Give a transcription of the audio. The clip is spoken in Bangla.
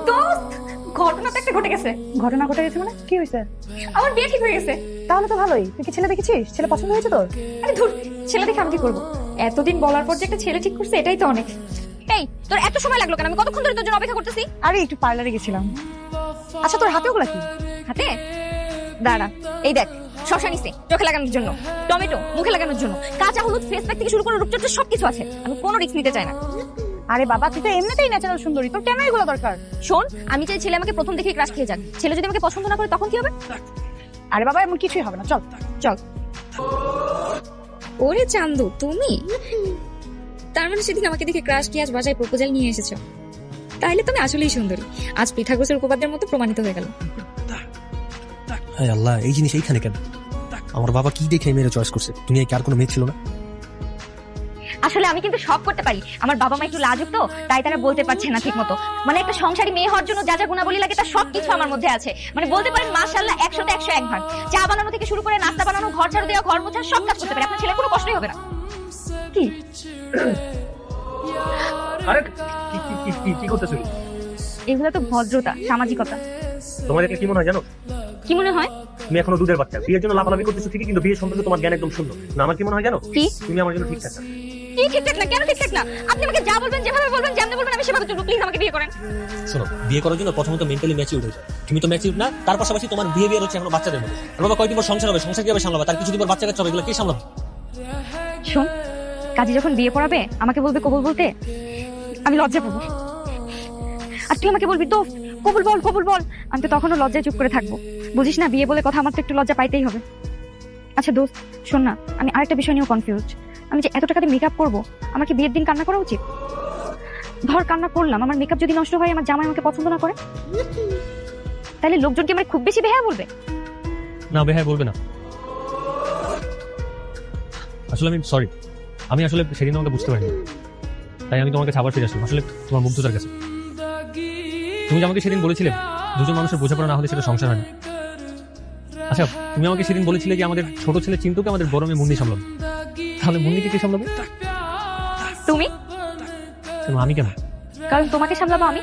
দোস্ত, ঘটনা তো একটা ঘটে গেছে। ঘটনা ঘটে গেছে মানে কি হয়েছে? আমার বিয়ে ঠিক হয়ে গেছে। তাহলে তো ভালোই। তুই কি ছেলে দেখেছিস? ছেলে পছন্দ হয়েছে তোর? আরে ধুর, ছেলে দেখে আমি কি করবো? এতদিন বলার পর যে একটা ছেলে ঠিক করছে এটাই তো অনেক। এই, তোর এত সময় লাগলো কেন? আমি কতক্ষণ ধরে তোর জন্য অপেক্ষা করতেছি। আরে একটু পার্লারে গেছিলাম। আচ্ছা তোর হাতে ওগুলা কি? হাতে দাঁড়া, এই দেখ, শসা নিছে চোখে লাগানোর জন্য, টমেটো মুখে লাগানোর জন্য, কাঁচা হলুদ, ফেস প্যাক থেকে শুরু করে রূপচর্চা সবকিছু আছে। আমি কোনো রিস্ক নিতে চাই না। আরে বাবা তুই তো এমনিতেই ন্যাচারাল সুন্দরী, তোর কেন এগুলো দরকার? শোন, আমি চাই ছেলে আমাকে প্রথম দেখে ক্রাশ খেয়ে যাক। ছেলে যদি আমাকে পছন্দ না করে তখন কি হবে? আরে বাবা এমন কিছুই হবে না, চল। চল। ওরে চান্দু, তুমি? তার মানে সেদিন আমাকে দেখে ক্রাশ কি আজ বাসায় প্রপোজাল নিয়ে এসেছো? তাহলে তুমি আসলেই সুন্দরী। আজ পিথাগোরাসের উপপাদ্যের মতো প্রমাণিত হয়ে গেল। হায় আল্লাহ, এই জিনিস এইখানে কেন? আমার বাবা কি দেখে মেয়ের চয়েস করছে? দুনিয়ায় কি আর কোনো মেয়ে ছিল না? আসলে আমি কিন্তু সব করতে পারি। আমার বাবা মা একটু লাজুক তো, তাই তারা বলতে পারছে না ঠিক মতো। মানে একটা সংসারী মেয়ে হওয়ার জন্য যা যা গুণাবলী লাগে তার সবকিছু আমার মধ্যে আছে। মানে বলতে পারেন মাশাআল্লাহ 100তে 101 ভাগ। চা বানানো থেকে শুরু করে নাস্তা বানানো, ঘর ঝাড়ু দেওয়া, ঘর মোছা সব কাজ করতে পারি। আপনার ছেলে কোনো কষ্টই হবে না। কি আরে কি কি কি কি কি করতেছো? এগুলো তো ভদ্রতা, সামাজিকতা। তোমার এটা কি মনে হয় জানো? কি মনে হয়? তুমি এখনো দুধের বাচ্চা। বিয়ের জন্য লাফালাফি করতেছো ঠিকই, কিন্তু বিয়ে সম্পর্কে তোমার জ্ঞান একদম শূন্য। না, আমার কি মনে হয় জানো? কি? তুমি আমার জন্য ঠিকঠাক না। কি ঠিকঠাক না? কেন ঠিকঠাক না? আপনি আমাকে যা বলবেন, যেভাবে বলবেন, যেমনি বলবেন আমি সেভাবে চলবো। প্লিজ আমাকে বিয়ে করেন। শোনো, বিয়ে করার জন্য প্রথমত মেন্টালি ম্যাচিউর হয়ে যায়। তুমি তো ম্যাচিউর না, তার পাশাপাশি তোমার বিহেভিয়ার হচ্ছে এখনো বাচ্চাদের মতো। আর বাবা কয়দিন পর সংসার হবে, সংসার কিভাবে সামলাবে? তার কিছুদিন পর বাচ্চা কাচ্চা হবে, এগুলো কে সামলাবে? শোন, কাজী যখন বিয়ে পড়াবে আমাকে বলবে কবুল বলতে, আমি লজ্জা পাবো। আর তুই আমাকে বলবি দোস্ত কবুল বল, কবুল বল। আমি তো তখনও লজ্জায় চুপ করে থাকবো। বুঝিস না, বিয়ে বলে কথা আমার তো একটু লজ্জা পাইতেই হবে। আচ্ছা দোস্ত শোন না, আমি আরেকটা বিষয় নিয়েও কনফিউজড। আমি যে এত টাকা দিয়ে মেকআপ করবো, আমার কি বিয়ের দিন কান্না করা উচিত? ধর কান্না করলাম, আমার মেকআপ যদি নষ্ট হয়, আমার জামাই আমাকে পছন্দ না করে, তাহলে লোকজন কি আমার খুব বেশি বেহায়া বলবে? না, বেহায় বলবে না। আসলে আমি সরি, আমি আসলে সেদিন আমাকে বুঝতে পারিনি, তাই আমি তোমার কাছে আবার ফিরে আসলাম। আসলে তোমার মুগ্ধতার কাছে। তুমি যে আমাকে সেদিন বলেছিলে দুজন মানুষের বোঝাপড়া না হলে সেটা সংসার হয় না। আচ্ছা, তুমি আমাকে সেদিন বলেছিলে যে আমাদের ছোট ছেলে চিন্তুকে আমাদের বড় মেয়ে মুন্নি সামলাবে। তাহলে মুন্নিকে কে সামলাবে? তুমি। আমি কেন? কারণ তোমাকে সামলাবো আমি।